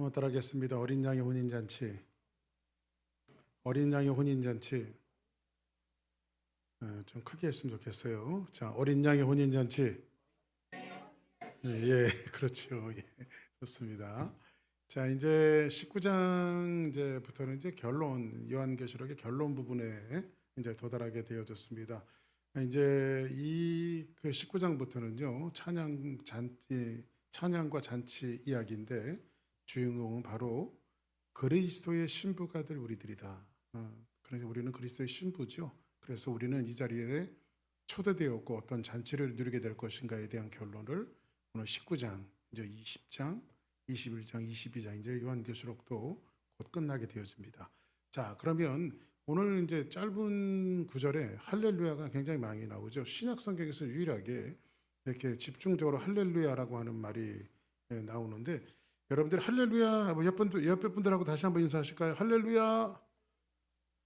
한번 따라하겠습니다. 어린 양의 혼인잔치. 어린 양의 혼인잔치. 좀 크게 했으면 좋겠어요. 자, 어린 양의 혼인잔치. 예, 그렇죠. 예, 좋습니다. 자, 이제 19장 이제부터는 이제 결론, 요한계시록의 결론 부분에 이제 도달하게 되어졌습니다. 이제 이 19장부터는요, 찬양과 잔치 이야기인데 주인공은 바로 그리스도의 신부가 될 우리들이다. 그래서 우리는 그리스도의 신부죠. 그래서 우리는 이 자리에 초대되었고 어떤 잔치를 누리게 될 것인가에 대한 결론을 오늘 19장, 이제 20장, 21장, 22장 이제 요한계시록도 곧 끝나게 되어집니다. 자, 그러면 오늘 이제 짧은 구절에 할렐루야가 굉장히 많이 나오죠. 신약 성경에서 유일하게 이렇게 집중적으로 할렐루야라고 하는 말이 나오는데 여러분들 할렐루야 옆에 분들하고 다시 한번 인사하실까요? 할렐루야,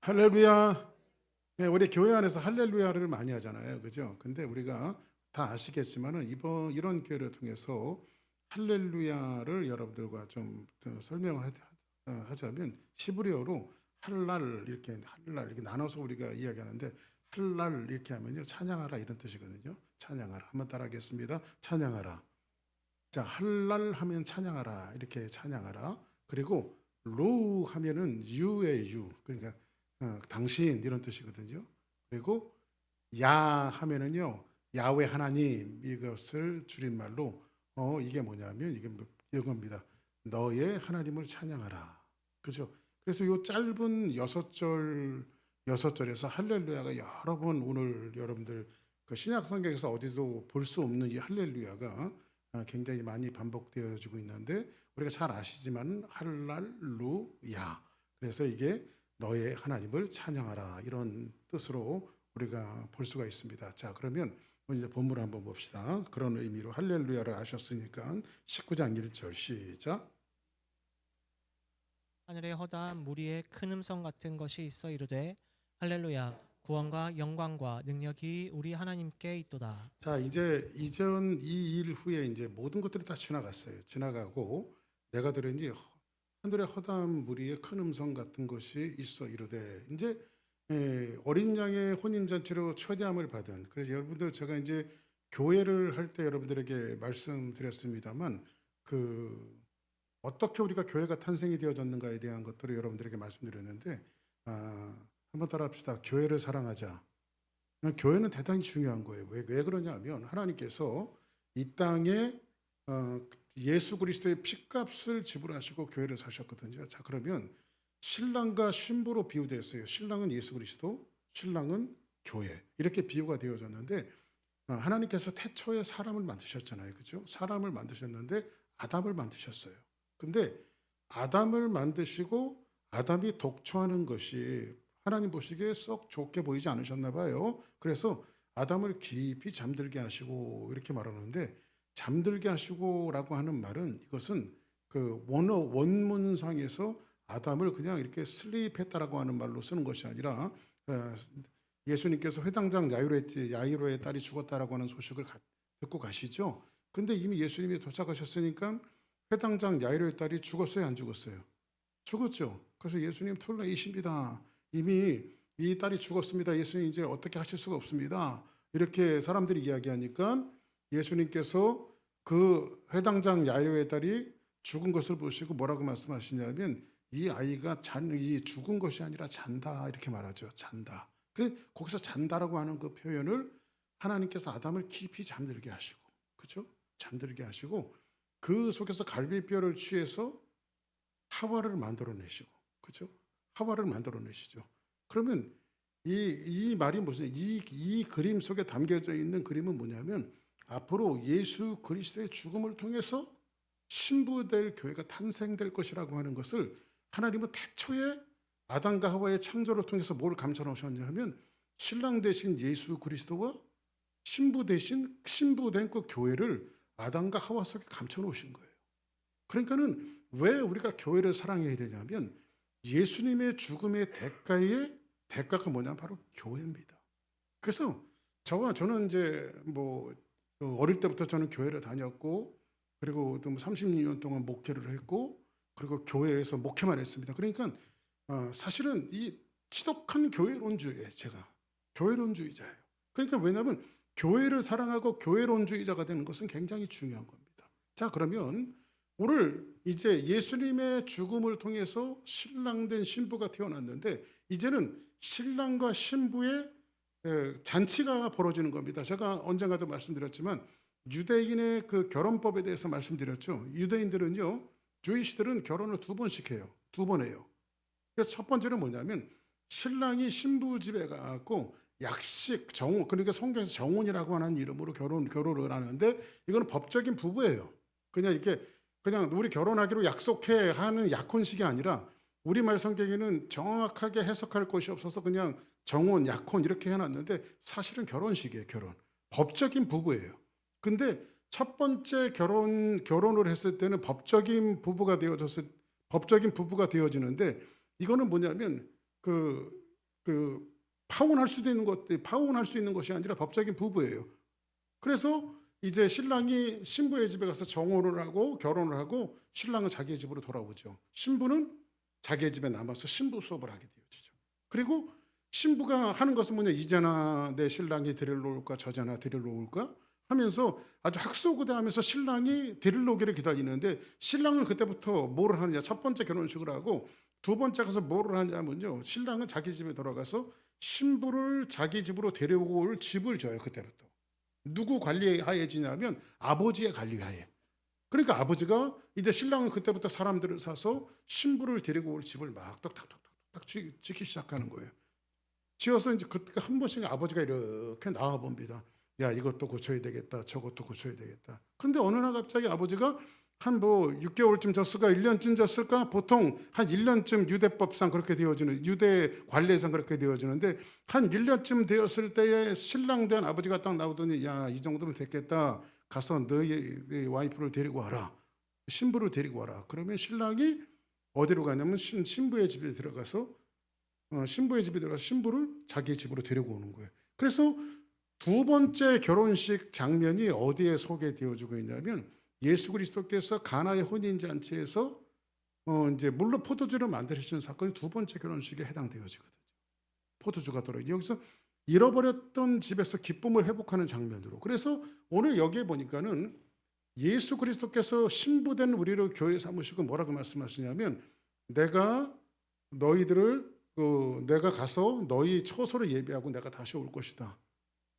할렐루야. 네, 우리 교회 안에서 할렐루야를 많이 하잖아요, 그죠? 근데 우리가 다 아시겠지만은 이런 교회를 통해서 할렐루야를 여러분들과 좀 설명을 하자면 시브리어로 할랄 이렇게 나눠서 우리가 이야기하는데 할랄 이렇게 하면요 찬양하라 이런 뜻이거든요. 찬양하라. 한번 따라하겠습니다. 찬양하라. 자, 할랄 하면 찬양하라. 이렇게 찬양하라. 그리고 루 하면은 유의 유. 그러니까 당신 이런 뜻이거든요. 그리고 야 하면은요. 야훼 하나님 이것을 줄임말로 이게 뭐냐면 이게 이겁니다. 너의 하나님을 찬양하라. 그죠? 그래서 이 짧은 여섯 절에서 할렐루야가 여러 번 오늘 여러분들 그 신약 성경에서 어디도 볼 수 없는 이 할렐루야가 굉장히 많이 반복되어지고 있는데 우리가 잘 아시지만 할랄루야. 그래서 이게 너의 하나님을 찬양하라 이런 뜻으로 우리가 볼 수가 있습니다. 자, 그러면 이제 본문을 한번 봅시다. 그런 의미로 할렐루야를 하셨으니까 19장 1절 시작. 하늘에 허다한 무리의 큰 음성 같은 것이 있어 이르되 할렐루야 구원과 영광과 능력이 우리 하나님께 있도다. 자, 이제 이전 이 일 후에 이제 모든 것들이 다 지나갔어요. 지나가고 내가 들은지 하늘의 허다한 무리의 큰 음성 같은 것이 있어 이르되 이제 어린 양의 혼인잔치로 초대함을 받은 그래서 여러분들 제가 이제 교회를 할 때 여러분들에게 말씀드렸습니다만 어떻게 우리가 교회가 탄생이 되어졌는가에 대한 것들을 여러분들에게 말씀드렸는데 한번 따라합시다. 교회를 사랑하자. 교회는 대단히 중요한 거예요. 왜 그러냐면 하나님께서 이 땅에 예수 그리스도의 피값을 지불하시고 교회를 사셨거든요. 자, 그러면 신랑과 신부로 비유됐어요. 신랑은 예수 그리스도, 신랑은 교회. 이렇게 비유가 되어졌는데 하나님께서 태초에 사람을 만드셨잖아요. 그죠? 사람을 만드셨는데 아담을 만드셨어요. 근데 아담을 만드시고 아담이 독초하는 것이 하나님 보시기에 썩 좋게 보이지 않으셨나 봐요. 그래서 아담을 깊이 잠들게 하시고 이렇게 말하는데 잠들게 하시고라고 하는 말은 이것은 그 원문상에서 아담을 그냥 이렇게 슬립했다라고 하는 말로 쓰는 것이 아니라 예수님께서 회당장 야이로의 딸이 죽었다라고 하는 소식을 듣고 가시죠. 근데 이미 예수님이 도착하셨으니까 회당장 야이로의 딸이 죽었어요, 안 죽었어요? 죽었죠. 그래서 예수님 툴레이십니다. 이미 이 딸이 죽었습니다. 예수님 이제 어떻게 하실 수가 없습니다. 이렇게 사람들이 이야기하니까 예수님께서 그 회당장 야이로의 딸이 죽은 것을 보시고 뭐라고 말씀하시냐면 이 아이가 이 죽은 것이 아니라 잔다 이렇게 말하죠. 잔다. 그래서 거기서 잔다라고 하는 그 표현을 하나님께서 아담을 깊이 잠들게 하시고, 그렇죠? 잠들게 하시고 그 속에서 갈비뼈를 취해서 하와를 만들어내시고, 그렇죠? 하와를 만들어내시죠. 그러면 이 말이 무슨 이 그림 속에 담겨져 있는 그림은 뭐냐면 앞으로 예수 그리스도의 죽음을 통해서 신부될 교회가 탄생될 것이라고 하는 것을 하나님은 태초에 아담과 하와의 창조를 통해서 뭘 감춰 놓으셨냐 하면 신랑 대신 예수 그리스도와 신부 대신 신부된 그 교회를 아담과 하와 속에 감춰 놓으신 거예요. 그러니까는 왜 우리가 교회를 사랑해야 되냐면 예수님의 죽음의 대가가 뭐냐면 바로 교회입니다. 그래서 저는 이제 뭐 어릴 때부터 저는 교회를 다녔고 그리고 또 36년 동안 목회를 했고 그리고 교회에서 목회만 했습니다. 그러니까 사실은 이 지독한 교회론주의예요. 제가 교회론주의자예요. 그러니까 왜냐하면 교회를 사랑하고 교회론주의자가 되는 것은 굉장히 중요한 겁니다. 자, 그러면 오늘 이제 예수님의 죽음을 통해서 신랑된 신부가 태어났는데 이제는 신랑과 신부의 잔치가 벌어지는 겁니다. 제가 언젠가도 말씀드렸지만 유대인의 그 결혼법에 대해서 말씀드렸죠. 유대인들은요, 주이시들은 결혼을 2번씩 해요. 2번 해요. 그래서 첫 번째는 뭐냐면 신랑이 신부 집에 가고 약식 정혼, 그러니까 성경에서 정혼이라고 하는 이름으로 결혼을 하는데 이거는 법적인 부부예요. 그냥 이렇게 그냥 우리 결혼하기로 약속해 하는 약혼식이 아니라 우리말 성경에는 정확하게 해석할 것이 없어서 그냥 정혼, 약혼 이렇게 해놨는데 사실은 결혼식이에요. 결혼. 법적인 부부예요. 근데 첫 번째 결혼을 했을 때는 법적인 부부가 되어지는데 이거는 뭐냐면 파혼할 수 있는 것이 아니라 법적인 부부예요. 그래서 이제 신랑이 신부의 집에 가서 정혼을 하고 결혼을 하고 신랑은 자기의 집으로 돌아오죠. 신부는 자기의 집에 남아서 신부 수업을 하게 되어지죠. 그리고 신부가 하는 것은 뭐냐, 이제나 내 신랑이 데리러 올까 저제나 데리러 올까 하면서 아주 학소고대하면서 신랑이 데리러 오기를 기다리는데 신랑은 그때부터 뭐를 하느냐, 첫 번째 결혼식을 하고 두 번째 가서 뭐를 하냐면요, 신랑은 자기 집에 돌아가서 신부를 자기 집으로 데려오고 올 집을 줘요. 그때부터 누구 관리하에 지냐면 아버지의 관리하에. 그러니까 아버지가 이제 신랑은 그때부터 사람들을 사서 신부를 데리고 올 집을 막 딱 짓기 시작하는 거예요. 지어서 이제 그때 한 번씩 아버지가 이렇게 나와 봅니다. 야, 이것도 고쳐야 되겠다, 저것도 고쳐야 되겠다. 근데 어느 날 갑자기 아버지가 한 6개월쯤 졌을까 1년쯤 졌을까, 보통 한 1년쯤 유대법상 그렇게 되어지는, 유대 관례상 그렇게 되어지는데 한 1년쯤 되었을 때에 신랑 된 아버지가 딱 나오더니 야, 이 정도면 됐겠다, 가서 너희 와이프를 데리고 와라, 신부를 데리고 와라. 그러면 신랑이 어디로 가냐면 신부의 집에 들어가서 신부를 자기 집으로 데리고 오는 거예요. 그래서 두 번째 결혼식 장면이 어디에 소개되어지고 있냐면 예수 그리스도께서 가나의 혼인 잔치에서 이제 물로 포도주를 만드시는 사건이 두 번째 결혼식에 해당되어지거든요. 포도주가 들어 여기서 잃어버렸던 집에서 기쁨을 회복하는 장면으로. 그래서 오늘 여기에 보니까는 예수 그리스도께서 신부된 우리를 교회 삼으시고 뭐라고 말씀하시냐면 내가 가서 너희 처소를 예비하고 내가 다시 올 것이다.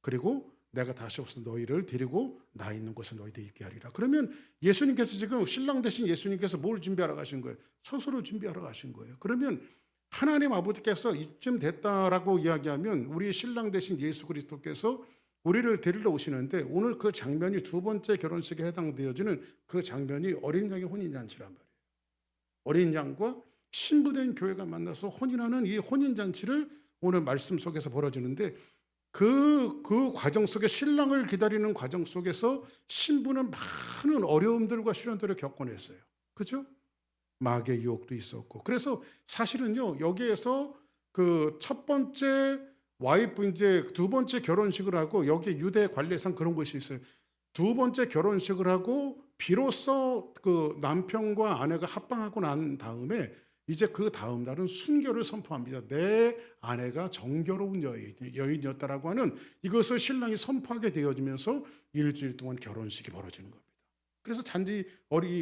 그리고 내가 다시 와서 너희를 데리고 나 있는 곳에 너희들 있게 하리라. 그러면 예수님께서 지금 신랑 대신 예수님께서 뭘 준비하러 가신 거예요? 처소를 준비하러 가신 거예요. 그러면 하나님 아버지께서 이쯤 됐다라고 이야기하면 우리 신랑 대신 예수 그리스도께서 우리를 데리러 오시는데 오늘 그 장면이 두 번째 결혼식에 해당되어지는 그 장면이 어린 양의 혼인잔치란 말이에요. 어린 양과 신부된 교회가 만나서 혼인하는 이 혼인잔치를 오늘 말씀 속에서 벌어지는데 그 과정 속에 신랑을 기다리는 과정 속에서 신부는 많은 어려움들과 시련들을 겪어냈어요. 그죠? 마귀의 유혹도 있었고. 그래서 사실은요, 여기에서 그 첫 번째 와이프, 이제 두 번째 결혼식을 하고, 여기 유대 관례상 그런 것이 있어요. 두 번째 결혼식을 하고 비로소 그 남편과 아내가 합방하고 난 다음에 이제 그 다음 날은 순교를 선포합니다. 내 아내가 정결로운 여인이었다라고 하는 이것을 신랑이 선포하게 되어지면서 일주일 동안 결혼식이 벌어지는 겁니다. 그래서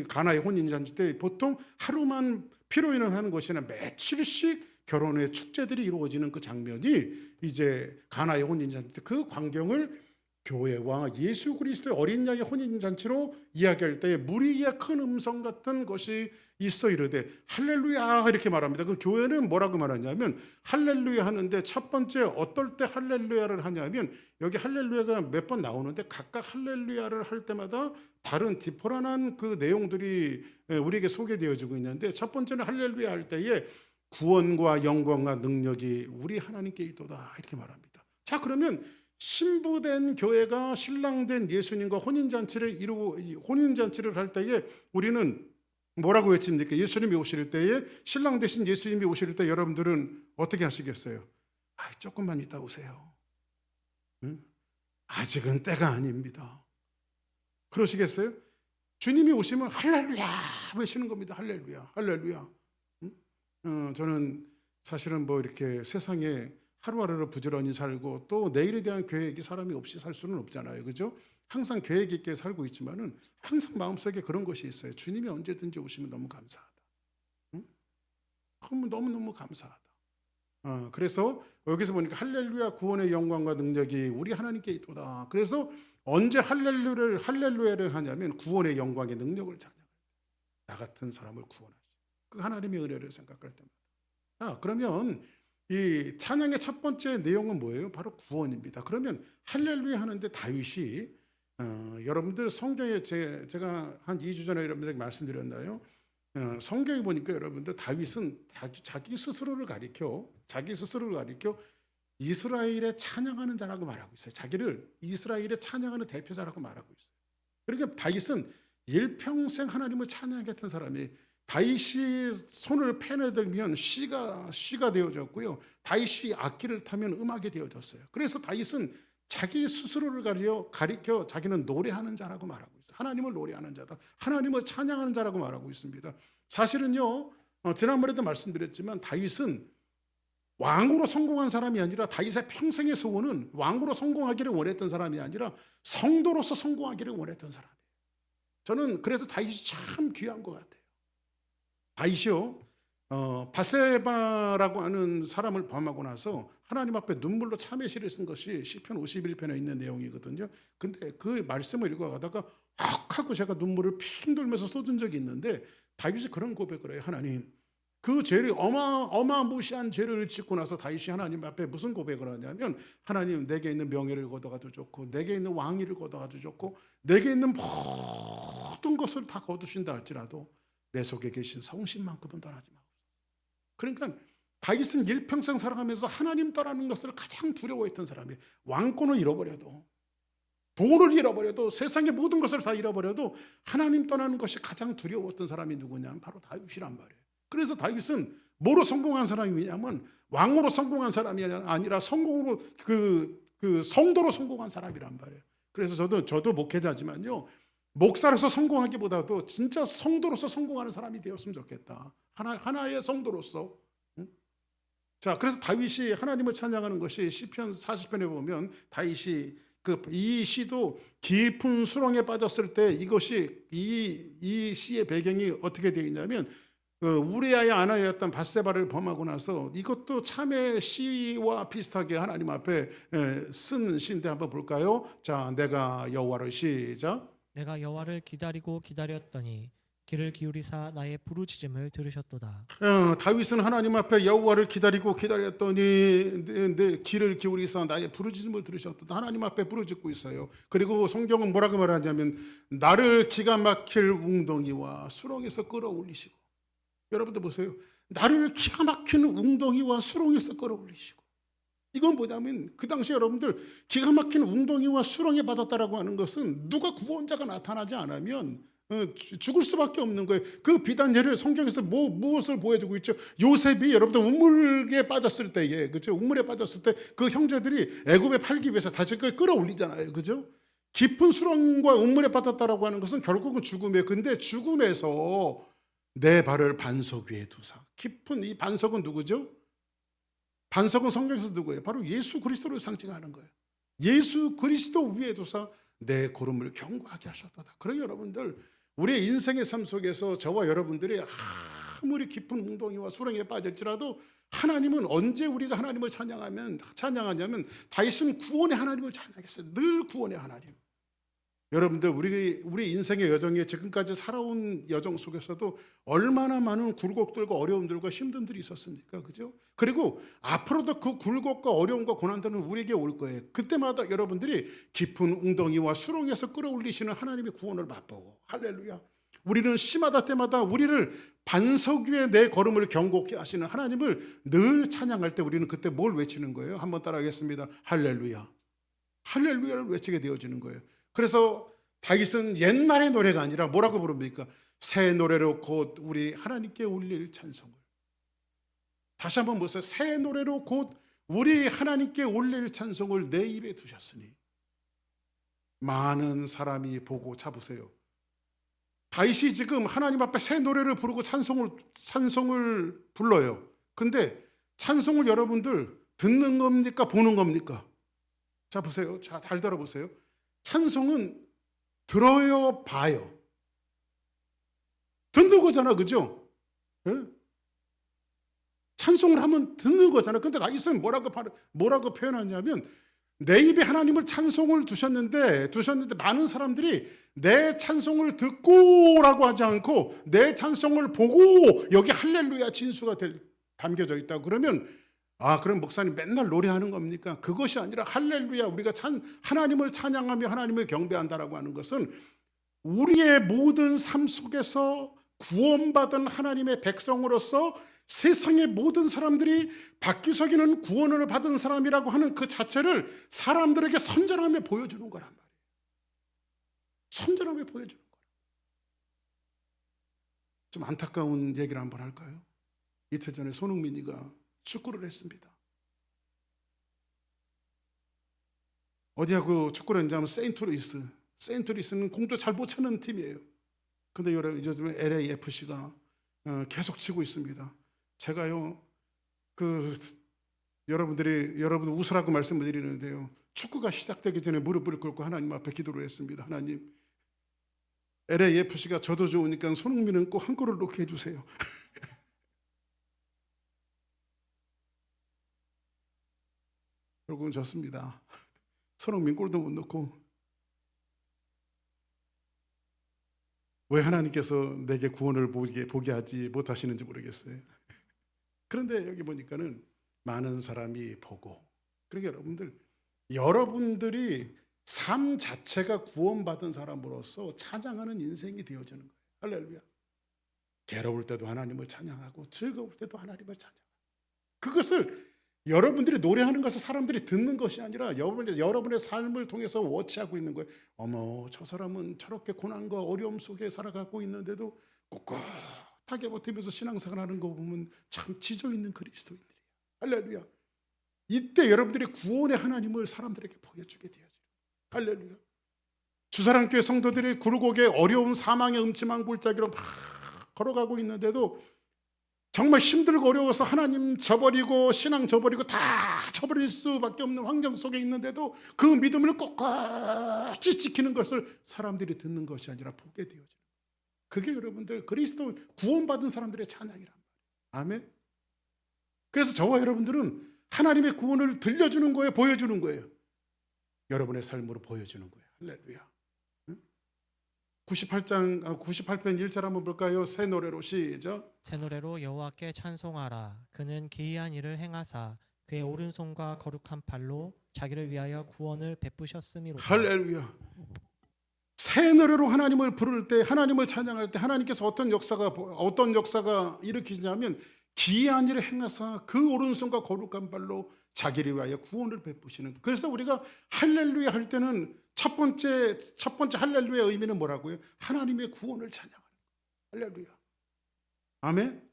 가나의 혼인잔치 때 보통 하루만 피로인을 하는 것이 아니라 며칠씩 결혼의 축제들이 이루어지는 그 장면이 이제 가나의 혼인잔치 때 그 광경을 교회와 예수 그리스도의 어린 양의 혼인잔치로 이야기할 때에 무리의 큰 음성 같은 것이 있어 이르되 할렐루야 이렇게 말합니다. 그 교회는 뭐라고 말하냐면 할렐루야 하는데 첫 번째 어떨 때 할렐루야를 하냐면 여기 할렐루야가 몇 번 나오는데 각각 할렐루야를 할 때마다 다른 디퍼런한 그 내용들이 우리에게 소개되어지고 있는데 첫 번째는 할렐루야 할 때에 구원과 영광과 능력이 우리 하나님께 있도다 이렇게 말합니다. 자, 그러면 신부된 교회가 신랑된 예수님과 혼인잔치를 할 때에 우리는 뭐라고 외칩니까? 예수님이 오실 때에, 신랑 대신 예수님이 오실 때 여러분들은 어떻게 하시겠어요? 조금만 이따 오세요. 응? 아직은 때가 아닙니다. 그러시겠어요? 주님이 오시면 할렐루야 외치는 겁니다. 할렐루야, 할렐루야. 저는 사실은 뭐 이렇게 세상에 하루하루를 부지런히 살고 또 내일에 대한 계획이 사람이 없이 살 수는 없잖아요. 그죠? 항상 계획 있게 살고 있지만은 항상 마음속에 그런 것이 있어요. 주님이 언제든지 오시면 너무 감사하다. 너무너무 감사하다. 그래서 여기서 보니까 할렐루야 구원의 영광과 능력이 우리 하나님께 있도다. 그래서 언제 할렐루야를 하냐면 구원의 영광의 능력을 찬양할 때, 나 같은 사람을 구원하시. 그 하나님의 은혜를 생각할 때마다. 그러면 이 찬양의 첫 번째 내용은 뭐예요? 바로 구원입니다. 그러면 할렐루야 하는데 다윗이 여러분들 성경에 제가 한 2주 전에 여러분들에게 말씀드렸나요? 성경에 보니까 여러분들 다윗은 자기 스스로를 가리켜 이스라엘의 찬양하는 자라고 말하고 있어요. 자기를 이스라엘의 찬양하는 대표자라고 말하고 있어요. 그러니까 다윗은 일평생 하나님을 찬양했던 사람이, 다윗이 손을 펜에 들면 시가 되어졌고요. 다윗이 악기를 타면 음악이 되어졌어요. 그래서 다윗은 자기 스스로를 가리켜 자기는 노래하는 자라고 말하고 있어요. 하나님을 노래하는 자다. 하나님을 찬양하는 자라고 말하고 있습니다. 사실은요, 지난번에도 말씀드렸지만 다윗은 왕으로 성공한 사람이 아니라, 다윗의 평생의 소원은 왕으로 성공하기를 원했던 사람이 아니라 성도로서 성공하기를 원했던 사람이에요. 저는 그래서 다윗이 참 귀한 것 같아요. 다윗이요, 바세바라고 하는 사람을 범하고 나서 하나님 앞에 눈물로 참회 시를 쓴 것이 시편 51편에 있는 내용이거든요. 근데 그 말씀을 읽어가다가 헉 하고 제가 눈물을 핑 돌면서 쏟은 적이 있는데, 다윗이 그런 고백을 해요. 하나님, 그 죄를 어마무시한 죄를 짓고 나서 다윗이 하나님 앞에 무슨 고백을 하냐면, 하나님, 내게 있는 명예를 거둬가도 좋고 내게 있는 왕위를 거둬가도 좋고 내게 있는 모든 것을 다 거두신다 할지라도 내 속에 계신 성신만큼은 떠나지 마. 그러니까 다윗은 일평생 살아가면서 하나님 떠나는 것을 가장 두려워했던 사람이에요. 왕권을 잃어버려도, 돈을 잃어버려도, 세상의 모든 것을 다 잃어버려도 하나님 떠나는 것이 가장 두려웠던 사람이 누구냐면 바로 다윗이란 말이에요. 그래서 다윗은 뭐로 성공한 사람이냐면 왕으로 성공한 사람이 아니라 성공으로 그 성도로 성공한 사람이란 말이에요. 그래서 저도 목회자지만요, 목사로서 성공하기보다도 진짜 성도로서 성공하는 사람이 되었으면 좋겠다. 하나의 성도로서. 자, 그래서 다윗이 하나님을 찬양하는 것이 시편 40편에 보면 다윗이 이 시도 깊은 수렁에 빠졌을 때, 이것이 이 시의 배경이 어떻게 되어 있냐면, 우리아의 아내였던 밧세바를 범하고 나서, 이것도 참의 시와 비슷하게 하나님 앞에 쓴 시인데 한번 볼까요? 자, 내가 여호와를, 시작. 내가 여호와를 기다리고 기다렸더니 귀를 기울이사 나의 부르짖음을 들으셨도다. 다윗은 하나님 앞에 여호와를 기다리고 기다렸더니 내 귀를 기울이사 나의 부르짖음을 들으셨도다. 하나님 앞에 부르짖고 있어요. 그리고 성경은 뭐라고 말하냐면, 나를 기가 막힐 웅덩이와 수렁에서 끌어올리시고. 여러분들 보세요. 나를 기가 막히는 웅덩이와 수렁에서 끌어올리시고. 이건 뭐냐면, 그 당시 여러분들 기가 막힌 웅덩이와 수렁에 빠졌다라고 하는 것은 누가 구원자가 나타나지 않으면 죽을 수밖에 없는 거예요. 그 비단 예를 성경에서 무엇을 보여주고 있죠? 요셉이 여러분들 우물에 빠졌을 때에, 그죠? 우물에 빠졌을 때 그 형제들이 애굽에 팔기 위해서 다시 끌어올리잖아요, 그죠? 깊은 수렁과 우물에 빠졌다라고 하는 것은 결국은 죽음이에요. 근데 죽음에서 내 발을 반석 위에 두사. 깊은 이 반석은 누구죠? 반석은 성경에서 누구예요? 바로 예수 그리스도를 상징하는 거예요. 예수 그리스도 위에 두사 내 걸음을 견고하게 하셨도다. 그러니 여러분들, 우리의 인생의 삶 속에서 저와 여러분들이 아무리 깊은 웅덩이와 수렁에 빠질지라도 하나님은 언제 우리가 하나님을 찬양하냐면 다윗은 구원의 하나님을 찬양했어요. 늘 구원의 하나님. 여러분들, 우리 인생의 여정에 지금까지 살아온 여정 속에서도 얼마나 많은 굴곡들과 어려움들과 힘듦들이 있었습니까? 그죠? 그리고 앞으로도 그 굴곡과 어려움과 고난들은 우리에게 올 거예요. 그때마다 여러분들이 깊은 웅덩이와 수렁에서 끌어올리시는 하나님의 구원을 맛보고, 할렐루야. 우리는 시마다 때마다 우리를 반석 위에 내 걸음을 견고케 하시는 하나님을 늘 찬양할 때 우리는 그때 뭘 외치는 거예요? 한번 따라하겠습니다. 할렐루야. 할렐루야를 외치게 되어지는 거예요. 그래서 다윗은 옛날의 노래가 아니라 뭐라고 부릅니까? 새 노래로 곧 우리 하나님께 올릴 찬송을. 다시 한번 보세요. 새 노래로 곧 우리 하나님께 올릴 찬송을 내 입에 두셨으니 많은 사람이 보고, 자 보세요, 다윗이 지금 하나님 앞에 새 노래를 부르고 찬송을 불러요. 근데 찬송을 여러분들 듣는 겁니까? 보는 겁니까? 자, 보세요. 자, 잘 들어보세요. 찬송은 들어요, 봐요. 듣는 거잖아, 그죠? 예? 찬송을 하면 듣는 거잖아. 근데 다윗은 뭐라고 표현하냐면, 내 입에 하나님을 찬송을 두셨는데 많은 사람들이 내 찬송을 듣고라고 하지 않고 내 찬송을 보고 여기 할렐루야 진수가 담겨져 있다고. 그러면 그럼 목사님 맨날 노래하는 겁니까? 그것이 아니라 할렐루야, 우리가 하나님을 찬양하며 하나님을 경배한다라고 하는 것은 우리의 모든 삶 속에서 구원받은 하나님의 백성으로서 세상의 모든 사람들이 박규석이는 구원을 받은 사람이라고 하는 그 자체를 사람들에게 선전하며 보여주는 거란 말이에요. 선전하며 보여주는 거예요. 좀 안타까운 얘기를 한번 할까요? 이틀 전에 손흥민이가 축구를 했습니다. 어디하고 축구를 했냐면 세인트루이스는 공도 잘 못 차는 팀이에요. 근데 요즘에 LAFC가 계속 치고 있습니다. 제가요, 여러분 웃으라고 말씀을 드리는데요, 축구가 시작되기 전에 무릎을 꿇고 하나님 앞에 기도를 했습니다. 하나님, LAFC가 저도 좋으니까 손흥민은 꼭 한 골을 넣게 해주세요. 결국은 졌습니다. 손흥민 골도 못 넣고. 왜 하나님께서 내게 구원을 보게 하지 못하시는지 모르겠어요. 그런데 여기 보니까는 많은 사람이 보고, 그러니까 여러분들이 삶 자체가 구원받은 사람으로서 찬양하는 인생이 되어지는 거예요. 할렐루야. 괴로울 때도 하나님을 찬양하고 즐거울 때도 하나님을 찬양하고, 그것을 여러분들이 노래하는 것을 사람들이 듣는 것이 아니라 여러분의 삶을 통해서 워치하고 있는 거예요. 어머, 저 사람은 저렇게 고난과 어려움 속에 살아가고 있는데도 꿋꿋하게 버티면서 신앙생활하는 거 보면 참 지져 있는 그리스도인들이에요. 할렐루야. 이때 여러분들이 구원의 하나님을 사람들에게 보여주게 되어져요. 할렐루야. 주사랑교회 성도들이 굴곡의 어려운 사망의 음침한 골짜기로 막 걸어가고 있는데도 정말 힘들고 어려워서 하나님 저버리고 신앙 저버리고 다 저버릴 수밖에 없는 환경 속에 있는데도 그 믿음을 꼿꼿이 지키는 것을 사람들이 듣는 것이 아니라 보게 되어져요. 그게 여러분들 그리스도 구원받은 사람들의 찬양이란 말이에요. 아멘. 그래서 저와 여러분들은 하나님의 구원을 들려주는 거예요, 보여주는 거예요. 여러분의 삶으로 보여주는 거예요. 할렐루야. 98편 1절 한번 볼까요? 새 노래로 시작. 새 노래로 여호와께 찬송하라. 그는 기이한 일을 행하사 그의 오른손과 거룩한 팔로 자기를 위하여 구원을 베푸셨음이로다. 할렐루야. 새 노래로 하나님을 부를 때, 하나님을 찬양할 때 하나님께서 어떤 역사가 일으키시냐면 기이한 일을 행하사 그 오른손과 거룩한 발로 자기를 위하여 구원을 베푸시는 거예요. 그래서 우리가 할렐루야 할 때는 첫 번째 할렐루야의 의미는 뭐라고요? 하나님의 구원을 찬양하는 거예요. 할렐루야. 아멘.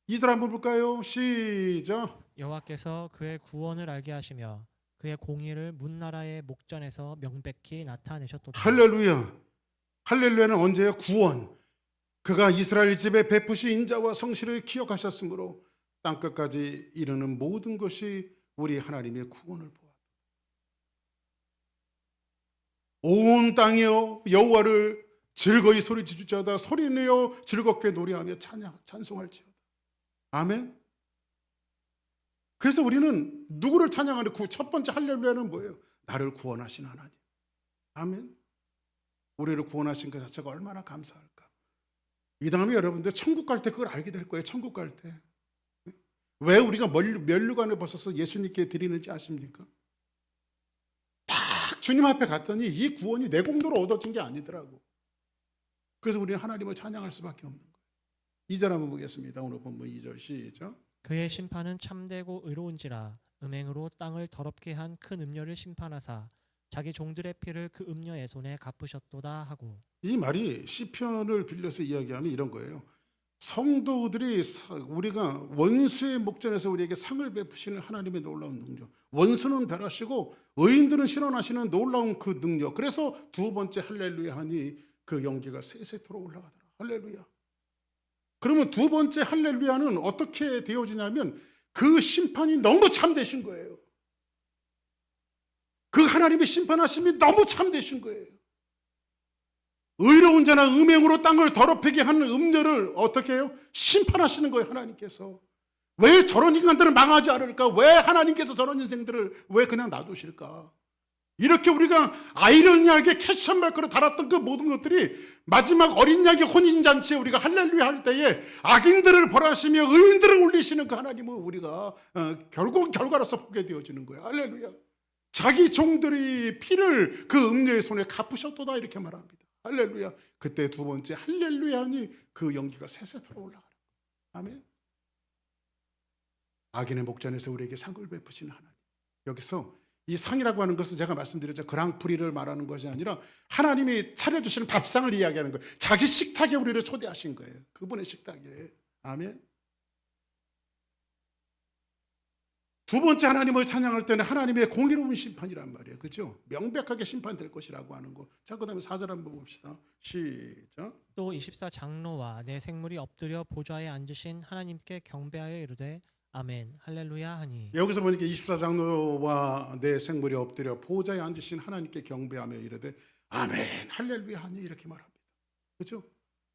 2절 한번 볼까요? 시작. 여호와께서 그의 구원을 알게 하시며 그의 공의를 문나라의 목전에서 명백히 나타내셨도다. 할렐루야. 할렐루야는 언제요? 구원. 그가 이스라엘 집에 베푸신 인자와 성실을 기억하셨으므로 땅끝까지 이르는 모든 것이 우리 하나님의 구원을 보아. 온 땅이여 여호와를 즐거이 소리치주자다. 소리내어 즐겁게 노래하며 찬송할지어다. 아멘. 그래서 우리는 누구를 찬양하는 첫 번째 할렐루야는 뭐예요? 나를 구원하신 하나님. 아멘. 우리를 구원하신 것 자체가 얼마나 감사할까. 이 다음에 여러분들 천국 갈 때 그걸 알게 될 거예요. 천국 갈 때. 왜 우리가 면류관을 벗어서 예수님께 드리는지 아십니까? 딱 주님 앞에 갔더니 이 구원이 내 공로로 얻어진 게 아니더라고. 그래서 우리는 하나님을 찬양할 수밖에 없는 거예요. 2절 한번 보겠습니다. 오늘 본문 2절 시작. 그의 심판은 참되고 의로운지라 음행으로 땅을 더럽게 한 큰 음녀를 심판하사 자기 종들의 피를 그 음녀의 손에 갚으셨도다 하고. 이 말이 시편을 빌려서 이야기하면 이런 거예요. 성도들이 우리가 원수의 목전에서 우리에게 상을 베푸시는 하나님의 놀라운 능력, 원수는 멸하시고 의인들은 실현하시는 놀라운 그 능력. 그래서 두 번째 할렐루야 하니 그 연기가 세세토록 올라가더라. 할렐루야. 그러면 두 번째 할렐루야는 어떻게 되어지냐면 그 심판이 너무 참되신 거예요. 그 하나님의 심판하심이 너무 참되신 거예요. 의로운 자나 음행으로 땅을 더럽히게 하는 음녀를 어떻게 해요? 심판하시는 거예요, 하나님께서. 왜 저런 인간들은 망하지 않을까? 왜 하나님께서 저런 인생들을 왜 그냥 놔두실까? 이렇게 우리가 아이러니하게 캐션 마크로 달았던 그 모든 것들이 마지막 어린 양의 혼인잔치에 우리가 할렐루야 할 때에 악인들을 벌하시며 의인들을 울리시는 그 하나님을 우리가 결국 결과로서 보게 되어지는 거예요. 할렐루야. 자기 종들이 피를 그 음녀의 손에 갚으셨도다 이렇게 말합니다. 할렐루야. 그때 두 번째 할렐루야니 그 연기가 세세토록 올라가는 거예요. 아멘. 악인의 목전에서 우리에게 상을 베푸시는 하나님. 여기서 이 상이라고 하는 것은 제가 말씀드렸죠. 그랑프리를 말하는 것이 아니라 하나님이 차려주시는 밥상을 이야기하는 거예요. 자기 식탁에 우리를 초대하신 거예요. 그분의 식탁에. 아멘. 두 번째 하나님을 찬양할 때는 하나님의 공의로운 심판이란 말이에요. 그렇죠? 명백하게 심판될 것이라고 하는 거. 자, 그 다음에 4절 한번 봅시다. 시작. 또 24장로와 내 생물이 엎드려 보좌에 앉으신 하나님께 경배하여 이르되 아멘 할렐루야 하니. 여기서 보니까 24장로와 내 생물이 엎드려 보좌에 앉으신 하나님께 경배하며 이르되 아멘 할렐루야 하니 이렇게 말합니다. 그렇죠?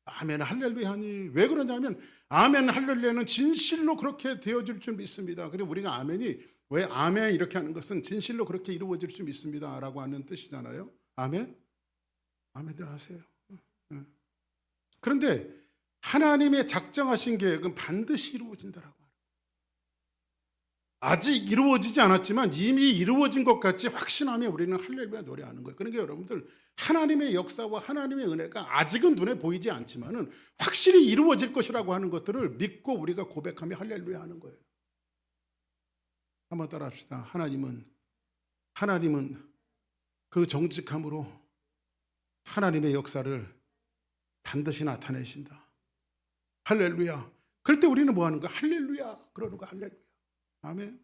아멘 할렐루야 하니. 왜 그러냐면 아멘 할렐루야는 진실로 그렇게 되어질 줄 믿습니다. 그리고 우리가 아멘이 왜 아멘 이렇게 하는 것은 진실로 그렇게 이루어질 줄 믿습니다 라고 하는 뜻이잖아요. 아멘? 아멘들 하세요. 그런데 하나님의 작정하신 계획은 반드시 이루어진다라고. 아직 이루어지지 않았지만 이미 이루어진 것 같이 확신하며 우리는 할렐루야 노래하는 거예요. 그러니까 여러분들 하나님의 역사와 하나님의 은혜가 아직은 눈에 보이지 않지만은 확실히 이루어질 것이라고 하는 것들을 믿고 우리가 고백하며 할렐루야 하는 거예요. 한번 따라합시다. 하나님은 그 정직함으로 하나님의 역사를 반드시 나타내신다. 할렐루야. 그럴 때 우리는 뭐 하는 거야? 할렐루야. 그러는 거야. 할렐루야. 아멘.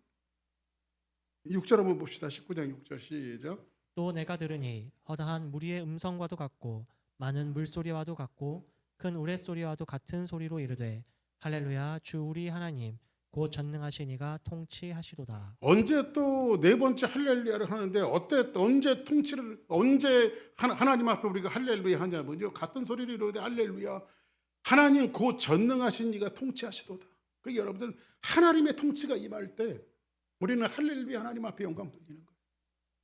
6절 한번 봅시다. 19장 6절 시작. 또 내가 들으니 허다한 무리의 음성과도 같고 많은 물소리와도 같고 큰 우레소리와도 같은 소리로 이르되 할렐루야 주 우리 하나님 곧 전능하신 이가 통치하시도다. 언제 또 네 번째 할렐루야를 하는데 언제 통치를 언제 하나님 앞에 우리가 할렐루야 하냐면요. 같은 소리를 이르되 할렐루야 하나님 곧 전능하신 이가 통치하시도다. 그 여러분들 하나님의 통치가 임할 때 우리는 할렐루야 하나님 앞에 영광 돌리는 거예요.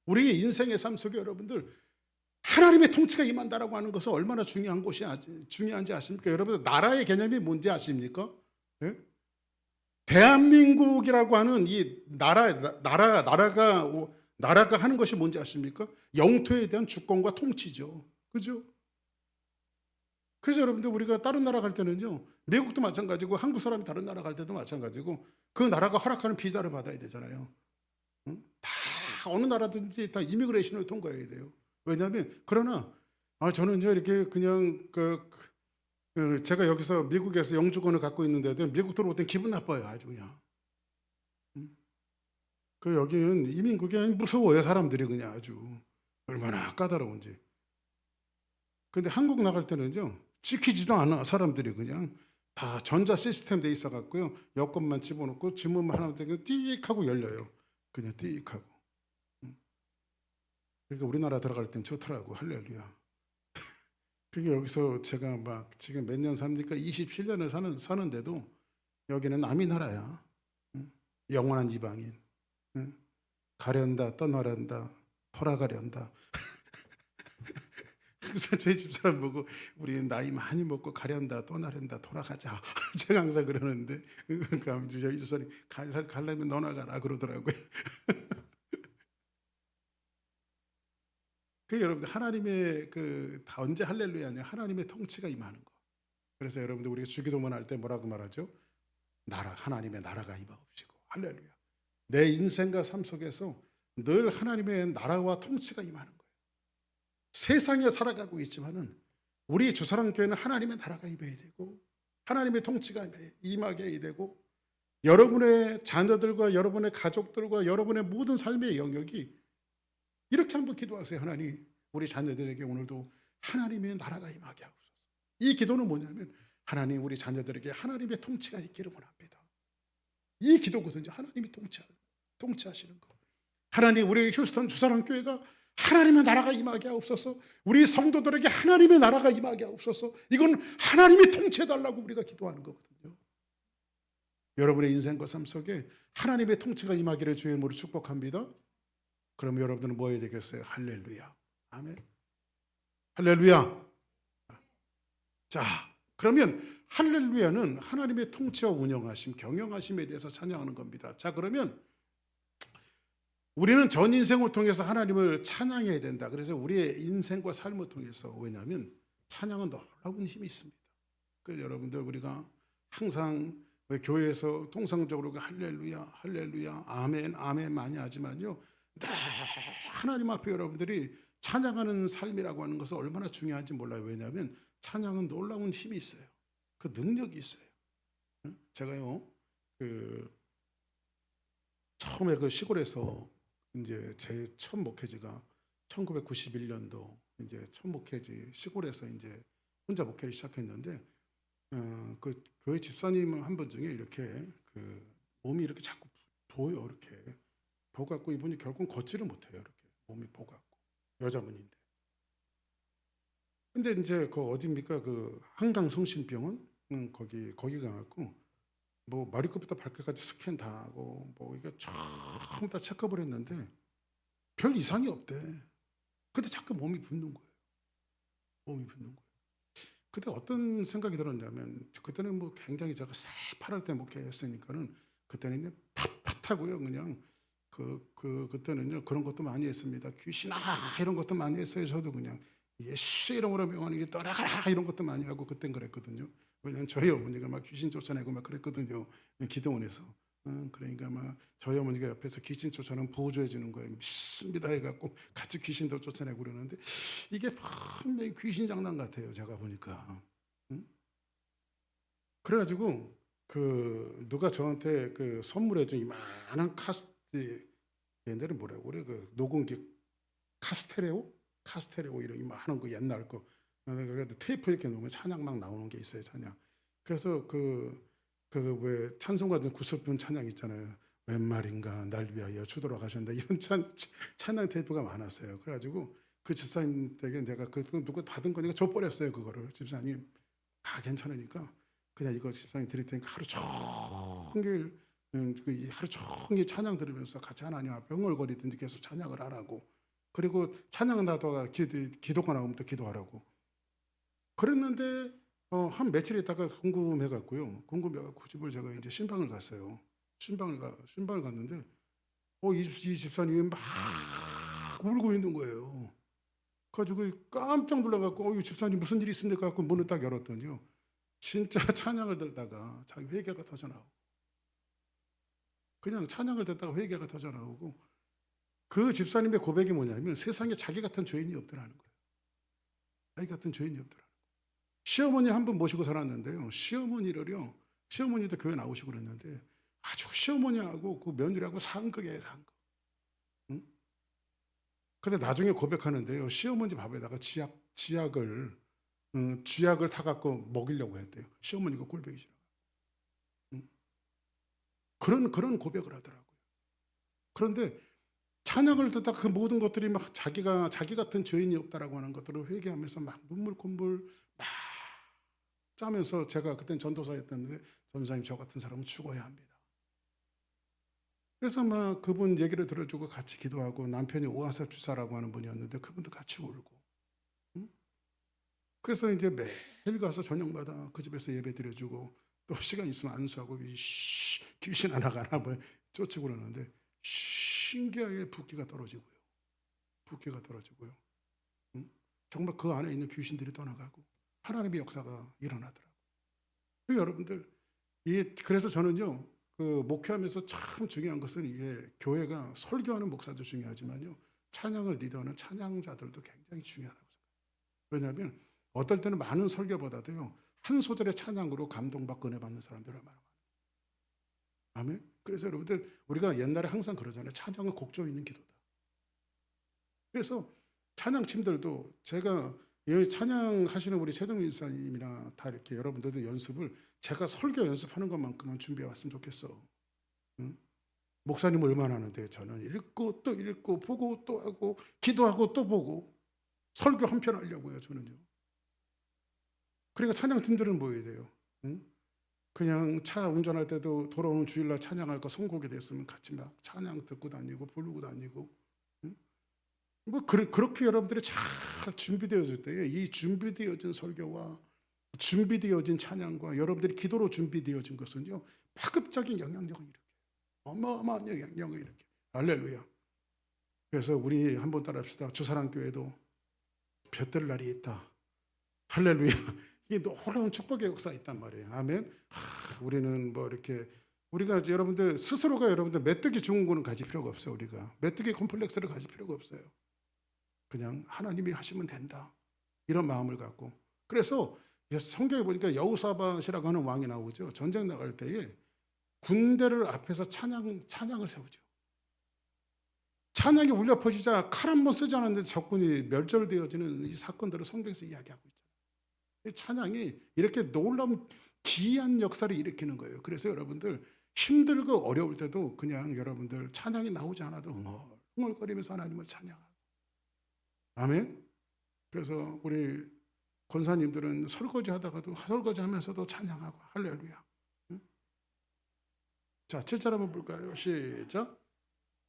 우리의 인생의 삶 속에 여러분들 하나님의 통치가 임한다라고 하는 것은 얼마나 중요한지 아십니까? 여러분들 나라의 개념이 뭔지 아십니까? 네? 대한민국이라고 하는 이 나라가 하는 것이 뭔지 아십니까? 영토에 대한 주권과 통치죠. 그죠? 그래서 여러분들 우리가 다른 나라 갈 때는요, 미국도 마찬가지고 한국 사람이 다른 나라 갈 때도 마찬가지고 그 나라가 허락하는 비자를 받아야 되잖아요. 응? 다 어느 나라든지 다 이미그레이션을 통과해야 돼요. 왜냐하면 그러나 저는요 이렇게 그냥 제가 여기서 미국에서 영주권을 갖고 있는데도 미국 들어올 땐 기분 나빠요. 아주 그냥. 그 여기는 이민국이 아니 무서워요. 사람들이 그냥 아주 얼마나 까다로운지. 근데 한국 나갈 때는요 지키지도 않아. 사람들이 그냥 다 전자 시스템 돼 있어 갖고요 여권만 집어넣고 주문만 하나 되면 띡 하고 열려요. 그냥 띡 하고. 그러니까 우리나라 들어갈 땐 좋더라고. 할렐루야. 그게 여기서 제가 막 지금 몇 년 삽니까? 27년을 사는데도 여기는 남이 나라야. 영원한 이방인. 가련다 떠나련다 돌아가련다. 항상 제 집사람 보고 우리는 나이 많이 먹고 가련다 떠나련다 돌아가자. 제가 항상 그러는데 그러니까 저희 집사님 가려면 너나 가라 그러더라고요. 그 여러분들 하나님의 다 언제 할렐루야냐 하나님의 통치가 임하는 거. 그래서 여러분들 우리가 주기도문 할 때 뭐라고 말하죠? 하나님의 나라가 임하옵시고 할렐루야. 내 인생과 삶 속에서 늘 하나님의 나라와 통치가 임하는 거예요. 세상에 살아가고 있지만은 우리 주사랑교회는 하나님의 나라가 임해야 되고 하나님의 통치가 임하게 해야 되고 여러분의 자녀들과 여러분의 가족들과 여러분의 모든 삶의 영역이 이렇게 한번 기도하세요. 하나님 우리 자녀들에게 오늘도 하나님의 나라가 임하게 하옵소서. 이 기도는 뭐냐면 하나님 우리 자녀들에게 하나님의 통치가 있기를 원합니다. 이 기도거든요. 하나님이 통치하시는 거. 하나님 우리 휴스턴 주사랑교회가 하나님의 나라가 임하게 하옵소서. 우리 성도들에게 하나님의 나라가 임하게 하옵소서. 이건 하나님이 통치해달라고 우리가 기도하는 거거든요. 여러분의 인생과 삶 속에 하나님의 통치가 임하기를 주의 이름으로 축복합니다. 그러면 여러분들은 뭐 해야 되겠어요? 할렐루야. 아멘. 할렐루야. 자, 그러면 할렐루야는 하나님의 통치와 운영하심, 경영하심에 대해서 찬양하는 겁니다. 자, 그러면 우리는 전 인생을 통해서 하나님을 찬양해야 된다. 그래서 우리의 인생과 삶을 통해서, 왜냐하면 찬양은 놀라운 힘이 있습니다. 그래서 여러분들 우리가 항상 교회에서 통상적으로 할렐루야, 할렐루야, 아멘, 아멘 많이 하지만요, 늘 하나님 앞에 여러분들이 찬양하는 삶이라고 하는 것은 얼마나 중요한지 몰라요. 왜냐하면 찬양은 놀라운 힘이 있어요. 그 능력이 있어요. 제가요, 처음에 그 시골에서 이제 제 첫 목회지가 1991년도 이제 첫 목회지 시골에서 이제 혼자 목회를 시작했는데, 그 교회 집사님 한 분 중에 이렇게 그 몸이 이렇게 자꾸 부어요. 이렇게 부어갖고 이분이 결국 걷지를 못해요. 이렇게 몸이 부어갖고 여자분인데. 근데 이제 그 어디입니까? 그 한강 성심병원 거기 가갖고 뭐 머리끝부터 발끝까지 스캔 다 하고 뭐 이게 전부 다 체크업을 했는데 별 이상이 없대. 근데 자꾸 몸이 붓는 거예요. 몸이 붓는 거예요. 그때 어떤 생각이 들었냐면, 그때는 뭐 굉장히 제가 새파랄 때 목회했으니까는 그때는 그냥 팟팟하고요. 그냥 그때는요 그런 것도 많이 했습니다. 귀신아 이런 것도 많이 했어요. 저도 그냥 예수 이름으로 명하는 떠나가라 이런 것도 많이 하고 그땐 그랬거든요. 왜냐면 저희 어머니가 막 귀신 쫓아내고 막 그랬거든요. 기도원에서. 그러니까 막 저희 어머니가 옆에서 귀신 쫓아내면 보조해 주는 거예요. 믿습니다 해갖고 같이 귀신도 쫓아내고 그러는데 이게 분명히 귀신 장난 같아요. 제가 보니까. 그래가지고 누가 저한테 선물해 준 이만한 얘네들은 뭐라고 그래? 녹음기 카스테레오 이런 이만한 거 옛날 거. 그래도 테이프 이렇게 놓으면 찬양 막 나오는 게 있어요. 찬양. 그래서 왜 찬송가 중 구슬픈 찬양 있잖아요. 웬 말인가 날 위하여 주도록 하셨는데 이런 찬양 테이프가 많았어요. 그래가지고 그 집사님 댁에 내가 누가 받은 거니까 줘버렸어요. 그거를 집사님 괜찮으니까 그냥 이거 집사님 드릴 테니까 하루 종일 하루 종일 찬양 들으면서 같이 하나님 앞에 흥얼거리든지 계속 찬양을 하라고. 그리고 찬양은 나도 기도가 나오면 또 기도하라고. 그랬는데 한 며칠 있다가 궁금해갖고 집을 제가 이제 신방을 갔어요. 신방을 갔는데 이 집사님이 막 울고 있는 거예요. 그래가지고 깜짝 놀라갖고 이 집사님 무슨 일이 있습니까? 갖고 문을 딱 열었더니요, 진짜 찬양을 들다가 자기 회개가 터져나오고, 그냥 찬양을 듣다가 회개가 터져나오고, 그 집사님의 고백이 뭐냐면 세상에 자기 같은 죄인이 없더라는 거예요. 자기 같은 죄인이 없더라. 시어머니 한 분 모시고 살았는데요. 시어머니도 교회 나오시고 그랬는데 아주 시어머니하고 그 며느리하고 상극이에요. 상극. 응? 근데 나중에 고백하는데요. 시어머니 밥에다가 쥐약을 타갖고 먹이려고 했대요. 시어머니가 꼴보기 싫어. 응? 그런 고백을 하더라고요. 그런데 찬양을 듣다가 그 모든 것들이 막 자기 같은 죄인이 없다라고 하는 것들을 회개하면서 막 눈물 콧물 막 짜면서, 제가 그땐 전도사였는데 전도사님 저 같은 사람은 죽어야 합니다. 그래서 막 그분 얘기를 들어주고 같이 기도하고, 남편이 오아섭 주사라고 하는 분이었는데 그분도 같이 울고. 응? 그래서 이제 매일 가서 저녁마다 그 집에서 예배 드려주고, 또 시간 있으면 안수하고 귀신 하나 가나 뭐 쫓고 그러는데 신기하게 붓기가 떨어지고요. 응? 정말 그 안에 있는 귀신들이 떠나가고 하나님의 역사가 일어나더라고요. 여러분들, 그래서 저는요, 목회하면서 참 중요한 것은 이게 교회가 설교하는 목사도 중요하지만요, 찬양을 리더하는 찬양자들도 굉장히 중요하다고 생각해요. 왜냐하면 어떨 때는 많은 설교보다도요, 한 소절의 찬양으로 감동받고 은혜 받는 사람들이 많아요. 아멘. 그래서 여러분들, 우리가 옛날에 항상 그러잖아요. 찬양은 곡조 있는 기도다. 그래서 찬양팀들도 제가 여기 찬양하시는 우리 최동민 일사님이나 다 이렇게 여러분들도 연습을 제가 설교 연습하는 것만큼은 준비해 왔으면 좋겠어. 응? 목사님은 얼마나 하는데 저는 읽고 또 읽고 보고 또 하고 기도하고 또 보고 설교 한 편 하려고요 저는요. 그러니까 찬양 팀들은 뭐 해야 돼요? 응? 그냥 차 운전할 때도 돌아오는 주일날 찬양할 거 선곡이 됐으면 같이 막 찬양 듣고 다니고 부르고 다니고, 응? 뭐 그렇게 여러분들이 잘 준비되어질 때에 이 준비되어진 설교와 준비되어진 찬양과 여러분들이 기도로 준비되어진 것은요 파급적인 영향력을 일으켜요. 어마어마한 영향력을 일으켜요. 할렐루야. 그래서 우리 한번 따라합시다. 주사랑교회도 볕들 날이 있다. 할렐루야. 이게 놀라운 축복의 역사가 있단 말이에요. 아멘. 우리는 뭐 이렇게 우리가 이제 여러분들 스스로가 여러분들 메뚜기 증후군을 가질 필요가 없어요. 우리가 메뚜기 콤플렉스를 가질 필요가 없어요. 그냥 하나님이 하시면 된다 이런 마음을 갖고. 그래서 성경에 보니까 여호사밧이라고 하는 왕이 나오죠. 전쟁 나갈 때에 군대를 앞에서 찬양을 세우죠. 찬양이 울려 퍼지자 칼 한 번 쓰지 않았는데 적군이 멸절되어지는 이 사건들을 성경에서 이야기하고 있잖아요. 찬양이 이렇게 놀라운 기이한 역사를 일으키는 거예요. 그래서 여러분들 힘들고 어려울 때도 그냥 여러분들 찬양이 나오지 않아도 흥얼거리면서 하나님을 찬양하고. 아멘. 그래서 우리 권사님들은 설거지 하다가도 설거지 하면서도 찬양하고. 할렐루야. 자, 7절 한번 볼까요? 시작.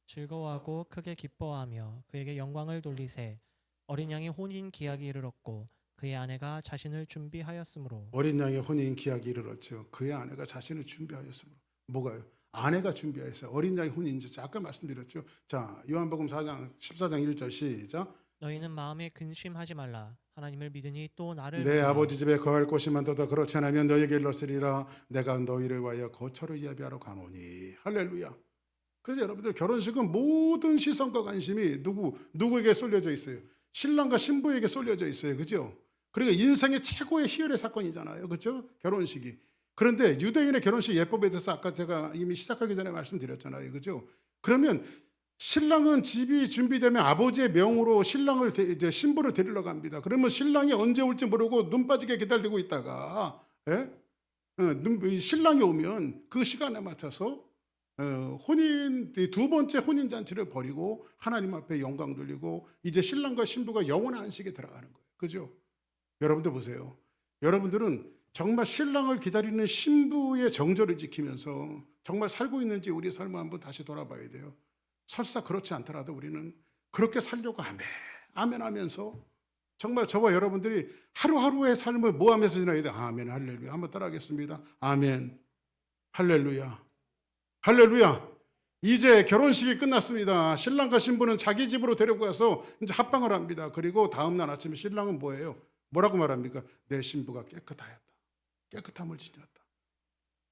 즐거워하고 크게 기뻐하며 그에게 영광을 돌리세. 어린 양이 혼인 기약이 이르렀고 그의 아내가 자신을 준비하였으므로. 어린 양의 혼인 기약이 이르렀죠. 그의 아내가 자신을 준비하였으므로. 뭐가요? 아내가 준비하였어요. 어린 양의 혼인지 아까 말씀드렸죠. 자, 요한복음 4장 14장 1절 시작. 너희는 마음에 근심하지 말라. 하나님을 믿으니 또 나를 내 믿으라. 아버지 집에 거할 곳이 많도다. 그렇지 않으면 너희에게 일렀으리라. 내가 너희를 위하여 거처를 예비하러 가노니. 할렐루야. 그래서 여러분들 결혼식은 모든 시선과 관심이 누구에게 쏠려져 있어요? 신랑과 신부에게 쏠려져 있어요. 그죠? 그러니까 인생의 최고의 희열의 사건이잖아요. 그죠? 결혼식이. 그런데 유대인의 결혼식 예법에 대해서 아까 제가 이미 시작하기 전에 말씀드렸잖아요. 그죠? 그러면 신랑은 집이 준비되면 아버지의 명으로 이제 신부를 데리러 갑니다. 그러면 신랑이 언제 올지 모르고 눈 빠지게 기다리고 있다가, 신랑이 오면 그 시간에 맞춰서 두 번째 혼인 잔치를 벌이고 하나님 앞에 영광 돌리고 이제 신랑과 신부가 영원한 안식에 들어가는 거예요. 그죠? 여러분들 보세요. 여러분들은 정말 신랑을 기다리는 신부의 정절을 지키면서 정말 살고 있는지 우리 삶을 한번 다시 돌아봐야 돼요. 설사 그렇지 않더라도 우리는 그렇게 살려고 아멘 하면서 정말 저와 여러분들이 하루하루의 삶을 뭐 하면서 지나야 돼? 아멘 할렐루야. 한번 따라하겠습니다. 아멘 할렐루야. 할렐루야. 이제 결혼식이 끝났습니다. 신랑과 신부는 자기 집으로 데리고 가서 이제 합방을 합니다. 그리고 다음날 아침에 신랑은 뭐예요? 뭐라고 말합니까? 내 신부가 깨끗하였다. 깨끗함을 지녔다.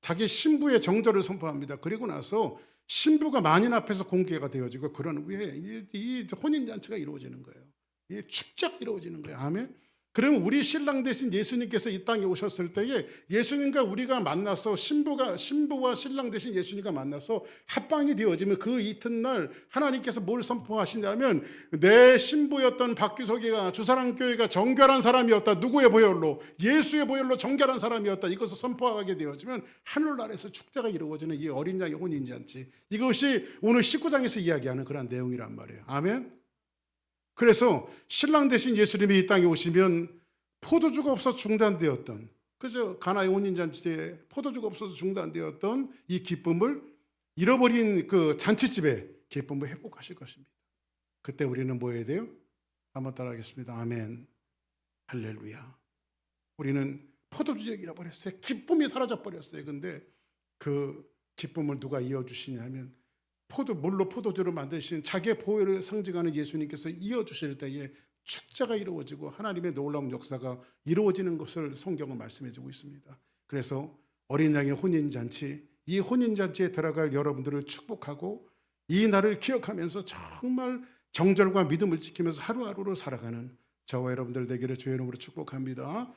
자기 신부의 정절을 선포합니다. 그리고 나서 신부가 만인 앞에서 공개가 되어지고 그런 후에 이 혼인잔치가 이루어지는 거예요. 이 축제가 이루어지는 거예요. 아멘. 그러면 우리 신랑 대신 예수님께서 이 땅에 오셨을 때에 예수님과 우리가 만나서 신부와 신랑 대신 예수님과 만나서 합방이 되어지면 그 이튿날 하나님께서 뭘 선포하시냐면 내 신부였던 박규석이가 주사랑교회가 정결한 사람이었다. 누구의 보혈로? 예수의 보혈로 정결한 사람이었다. 이것을 선포하게 되어지면 하늘나라에서 축제가 이루어지는 이 어린 양의 혼인잔치. 이것이 오늘 19장에서 이야기하는 그런 내용이란 말이에요. 아멘. 그래서 신랑 대신 예수님이 이 땅에 오시면 포도주가 없어 중단되었던, 그죠? 가나의 혼인잔치에 포도주가 없어서 중단되었던 이 기쁨을 잃어버린 그 잔치집의 기쁨을 회복하실 것입니다. 그때 우리는 뭐 해야 돼요? 한번 따라하겠습니다. 아멘 할렐루야. 우리는 포도주를 잃어버렸어요. 기쁨이 사라져버렸어요. 근데 그 기쁨을 누가 이어주시냐면 물로 포도주를 만드신 자기의 보혈을 상징하는 예수님께서 이어주실 때에 축제가 이루어지고 하나님의 놀라운 역사가 이루어지는 것을 성경은 말씀해주고 있습니다. 그래서 어린 양의 혼인잔치, 이 혼인잔치에 들어갈 여러분들을 축복하고 이 날을 기억하면서 정말 정절과 믿음을 지키면서 하루하루를 살아가는 저와 여러분들 되기를 주의 이름으로 축복합니다.